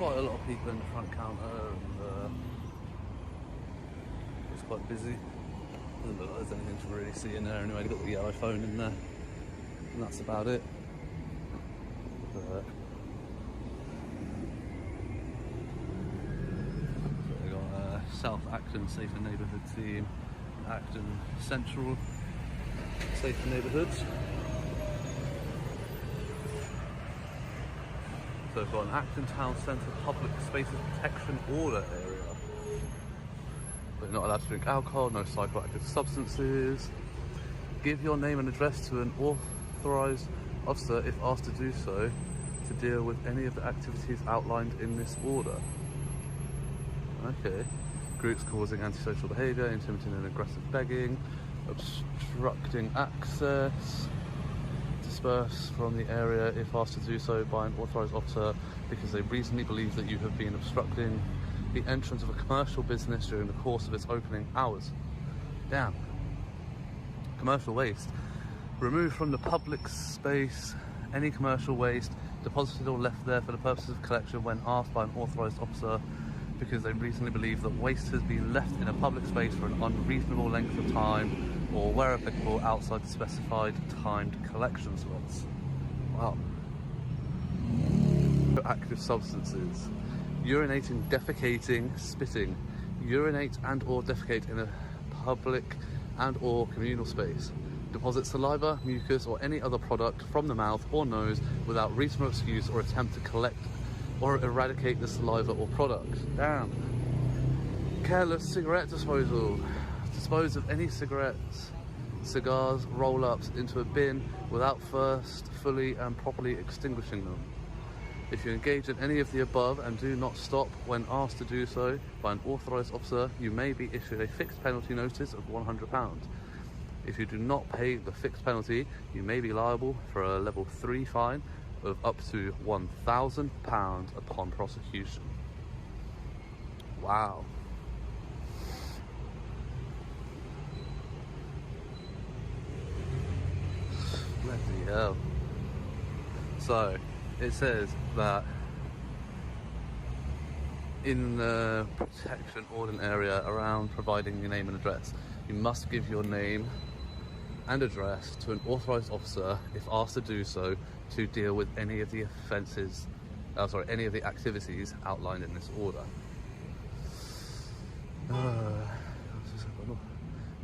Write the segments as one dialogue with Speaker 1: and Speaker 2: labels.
Speaker 1: quite a lot of people in the front counter, and it's quite busy. Doesn't look like there's anything to really see in there anyway. They've got the yellow phone in there, and that's about it. So we've got South Acton Safer Neighbourhood team, Acton Central Safer Neighbourhoods. So we've got an Acton Town Centre Public Spaces Protection Order area. But you're not allowed to drink alcohol, no psychoactive substances. Give your name and address to an authorised officer if asked to do so to deal with any of the activities outlined in this order. Okay. Groups causing antisocial behaviour, intimidating and aggressive begging, obstructing access, disperse from the area if asked to do so by an authorised officer because they reasonably believe that you have been obstructing the entrance of a commercial business during the course of its opening hours. Damn. Commercial waste. Remove from the public space any commercial waste deposited or left there for the purposes of collection when asked by an authorised officer because they reasonably believe that waste has been left in a public space for an unreasonable length of time or, where applicable, outside the specified timed collection slots. Wow. Active substances. Urinating, defecating, spitting. Urinate and or defecate in a public and or communal space. Deposit saliva, mucus or any other product from the mouth or nose without reasonable excuse or attempt to collect or eradicate the saliva or product. Damn. Careless cigarette disposal. Dispose of any cigarettes, cigars, roll-ups into a bin without first fully and properly extinguishing them. If you engage in any of the above and do not stop when asked to do so by an authorised officer, you may be issued a fixed penalty notice of £100. If you do not pay the fixed penalty, you may be liable for a level 3 fine of up to £1,000 upon prosecution. Wow. Bloody hell. So, it says that in the protection order area around providing your name and address, you must give your name and address to an authorised officer if asked to do so to deal with any of the offences, any of the activities outlined in this order.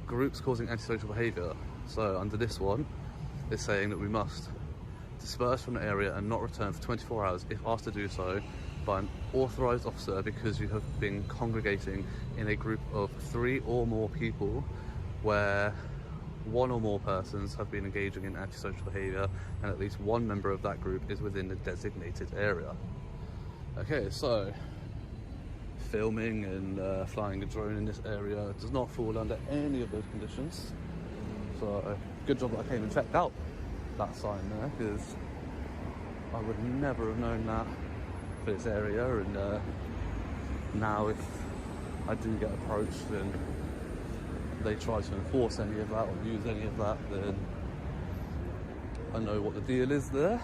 Speaker 1: Groups causing antisocial behaviour. So under this one, it's saying that we must disperse from the area and not return for 24 hours if asked to do so by an authorised officer because you have been congregating in a group of 3 or more people where 1 or more persons have been engaging in antisocial behaviour and at least 1 member of that group is within the designated area. Okay, so filming and flying a drone in this area does not fall under any of those conditions. So good job that I came and checked out that sign there, because I would never have known that for this area, and now if I do get approached and they try to enforce any of that or use any of that, then I know what the deal is there.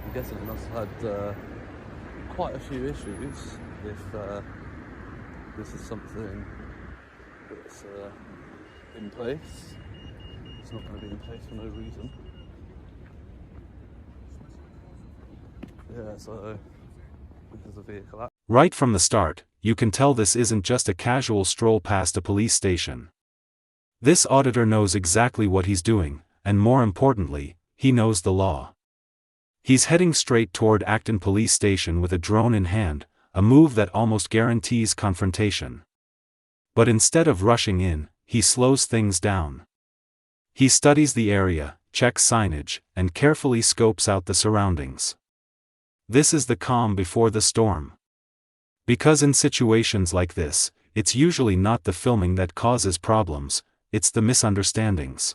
Speaker 1: I'm guessing I must have had quite a few issues if this is something that's in place. It's not going to be in place for no reason. Yeah, so this is a vehicle.
Speaker 2: Right from the start, you can tell this isn't just a casual stroll past a police station. This auditor knows exactly what he's doing, and more importantly, he knows the law. He's heading straight toward Acton Police Station with a drone in hand, a move that almost guarantees confrontation. But instead of rushing in, he slows things down. He studies the area, checks signage, and carefully scopes out the surroundings. This is the calm before the storm. Because in situations like this, it's usually not the filming that causes problems, it's the misunderstandings.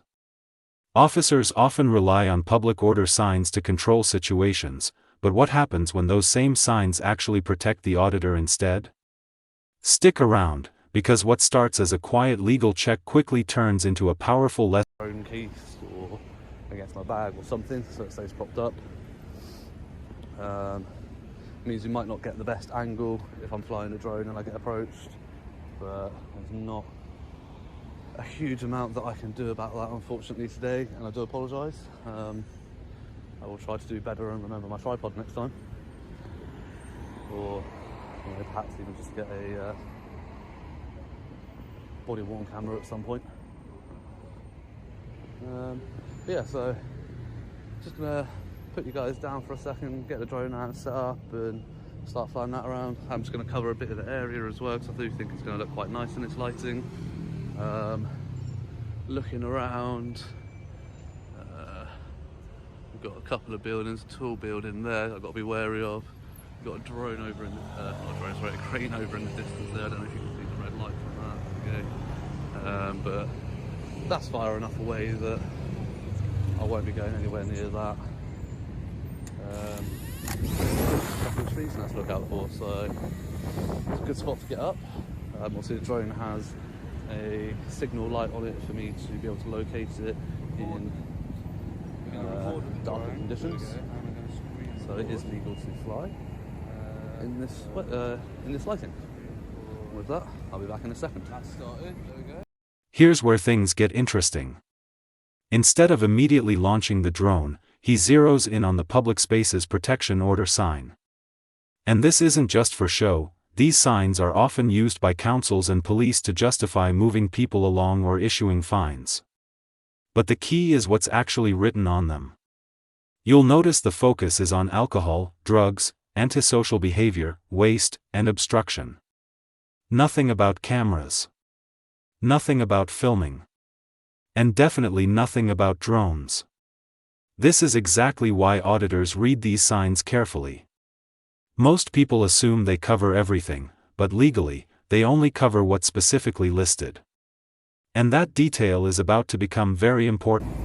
Speaker 2: Officers often rely on public order signs to control situations, but what happens when those same signs actually protect the auditor instead? Stick around, because what starts as a quiet legal check quickly turns into a powerful lesson.
Speaker 1: Phone case or against my bag or something, so it stays propped up. Means you might not get the best angle if I'm flying a drone and I get approached, but there's not a huge amount that I can do about that, unfortunately, today, and I do apologise. I will try to do better and remember my tripod next time, or perhaps even just get a body-worn camera at some point. Yeah, so just gonna put you guys down for a second, get the drone out, set up, and start flying that around. I'm just going to cover a bit of the area as well, because I do think it's going to look quite nice in its lighting. Looking around, we've got a couple of buildings, a tall building there I've got to be wary of. We've got a drone over in the, not a drone, sorry, a crane over in the distance there. I don't know if you can see the red light from that. Okay. But that's far enough away that I won't be going anywhere near that. A couple of trees nice to look out for, so it's a good spot to get up. Obviously the drone has a signal light on it for me to be able to locate it in darker conditions, so it is legal to fly in this lighting. With that, I'll be back in a second. That's started. There we go.
Speaker 2: Here's where things get interesting. Instead of immediately launching the drone, he zeroes in on the Public Spaces Protection Order sign. And this isn't just for show. These signs are often used by councils and police to justify moving people along or issuing fines. But the key is what's actually written on them. You'll notice the focus is on alcohol, drugs, antisocial behavior, waste, and obstruction. Nothing about cameras. Nothing about filming. And definitely nothing about drones. This is exactly why auditors read these signs carefully. Most people assume they cover everything, but legally, they only cover what's specifically listed. And that detail is about to become very important.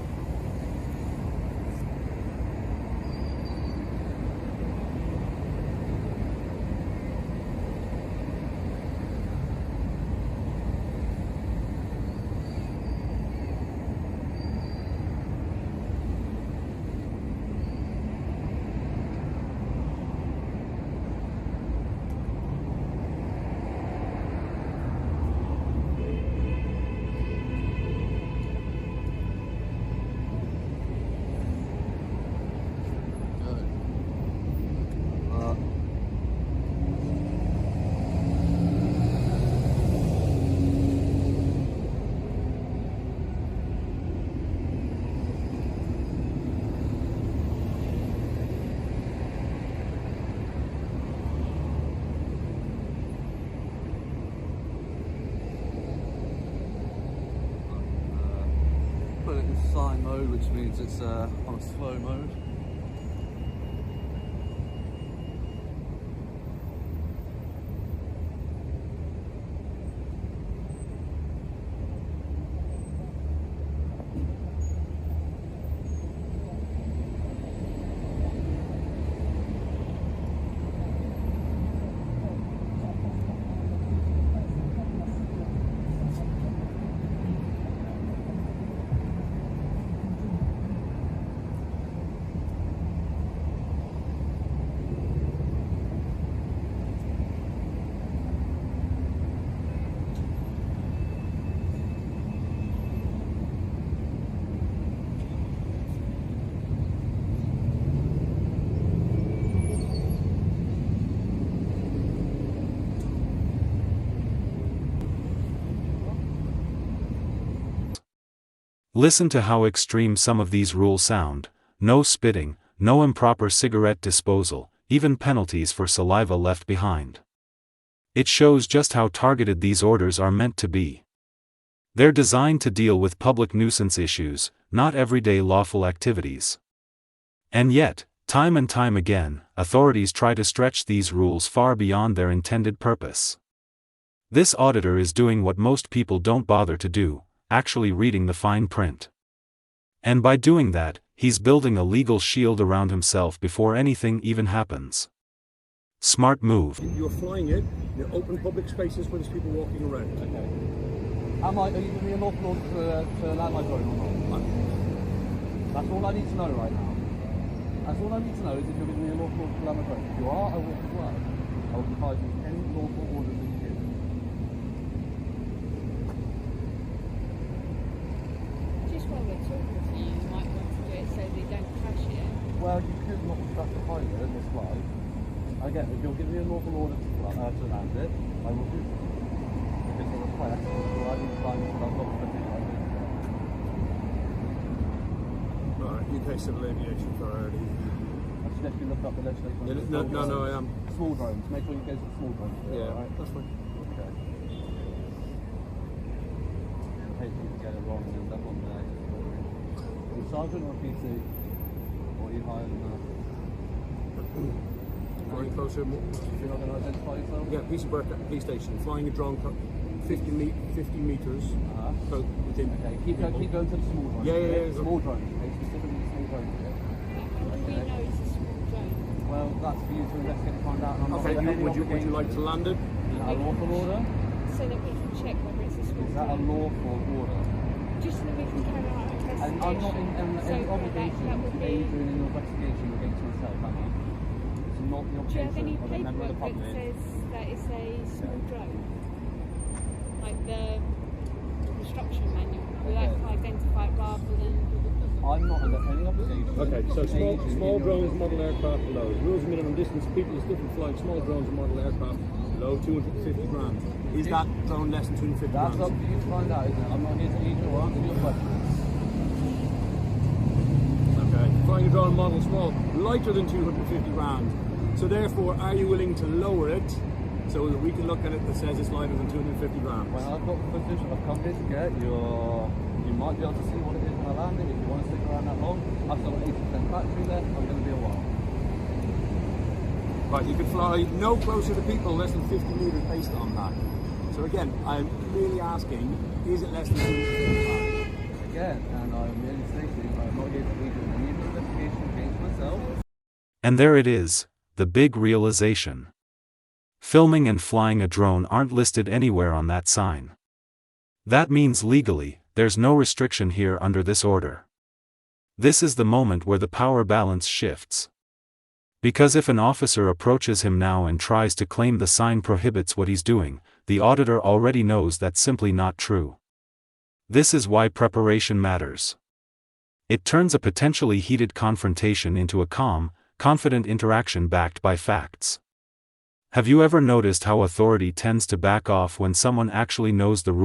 Speaker 1: Put it in sign mode, which means it's on slow mode.
Speaker 2: Listen to how extreme some of these rules sound: no spitting, no improper cigarette disposal, even penalties for saliva left behind. It shows just how targeted these orders are meant to be. They're designed to deal with public nuisance issues, not everyday lawful activities. And yet, time and time again, authorities try to stretch these rules far beyond their intended purpose. This auditor is doing what most people don't bother to do: actually reading the fine print. And by doing that, he's building a legal shield around himself before anything even happens. Smart move.
Speaker 3: You're flying it in open public spaces where there's people walking around.
Speaker 1: Okay. Are you giving me a lawful order to land my drone or not? That's all I need to know right now. That's all I need to know is if you're giving me a lawful order to land my drone. If you are, I will comply. I will comply with any lawful order that you give.
Speaker 4: Just while we're talking to you, you might want to do it so they don't crash it.
Speaker 1: Well, you could not obstruct the pilot in this flight. Again, if you're giving me a lawful order to land it, I will do so. If it's a request, or I need to find what I've got for the
Speaker 3: Alright, UK Civil Aviation Authority.
Speaker 1: I suggest you look up the legislation.
Speaker 3: No, I am.
Speaker 1: Small drones. Make sure you go to the small drones.
Speaker 3: Yeah,
Speaker 1: alright?
Speaker 3: that's fine.
Speaker 1: Okay. I hate people get it wrong and end up on there. Are you sergeant or PC? Or are you higher than that?
Speaker 3: Flying closer.
Speaker 1: You're not going to identify yourself?
Speaker 3: Yeah, Peace and Burke police station. Flying a drone 50 meters. Within.
Speaker 1: Okay, keep going to the small drones.
Speaker 3: Yeah.
Speaker 1: Small drones. Okay, specifically the small drones.
Speaker 4: How do we know it's a small drone?
Speaker 1: Well, that's for you to investigate and find out. And I'm not
Speaker 3: Okay,
Speaker 1: under any
Speaker 3: would you like to land it?
Speaker 1: Is that a lawful order?
Speaker 4: So that we can check whether it's a small
Speaker 1: Is that a
Speaker 4: drone.
Speaker 1: lawful order?
Speaker 4: Just so that we can carry out an investigation.
Speaker 1: And I'm not in
Speaker 4: So
Speaker 1: any obligation
Speaker 4: that
Speaker 1: to
Speaker 4: would
Speaker 1: aid
Speaker 4: be...
Speaker 1: you in an investigation against myself, am I? It's not the
Speaker 4: Do you have any
Speaker 1: obligation of a member of the
Speaker 4: paperwork that
Speaker 1: public.
Speaker 4: says that it's a small drone? Like the instruction manual, we like to identify it rather than...
Speaker 1: I'm not under any obligation.
Speaker 3: Okay, so
Speaker 1: to aid you
Speaker 3: small
Speaker 1: in your
Speaker 3: drones,
Speaker 1: investigation.
Speaker 3: model aircraft below. Rules of minimum distance, people is different flight, small drones and model aircraft below 250 grams. Is that drone less than 250
Speaker 1: That's
Speaker 3: grams?
Speaker 1: up to you to find out, isn't it? I'm not here to aid you or answer your questions.
Speaker 3: Okay. Flying a drone model small, lighter than 250 grams. So therefore, are you willing to lower it so that we can look at it that says it's lighter than 250 grams?
Speaker 1: When I've got the footage I've come here to get, you might be able to see what it is when I land it. If you want to stick around that long, I've still got 80% battery left, I'm going to be a while.
Speaker 3: Right, you could fly no closer to people less than 50 meters based on that. So again, I'm really asking, is it less than 250 grams?
Speaker 1: Again, and I'm merely stating I'm not here to aid you in any investigation against myself.
Speaker 2: And there it is, the big realization. Filming and flying a drone aren't listed anywhere on that sign. That means legally, there's no restriction here under this order. This is the moment where the power balance shifts. Because if an officer approaches him now and tries to claim the sign prohibits what he's doing, the auditor already knows that's simply not true. This is why preparation matters. It turns a potentially heated confrontation into a calm, confident interaction backed by facts. Have you ever noticed how authority tends to back off when someone actually knows the rules?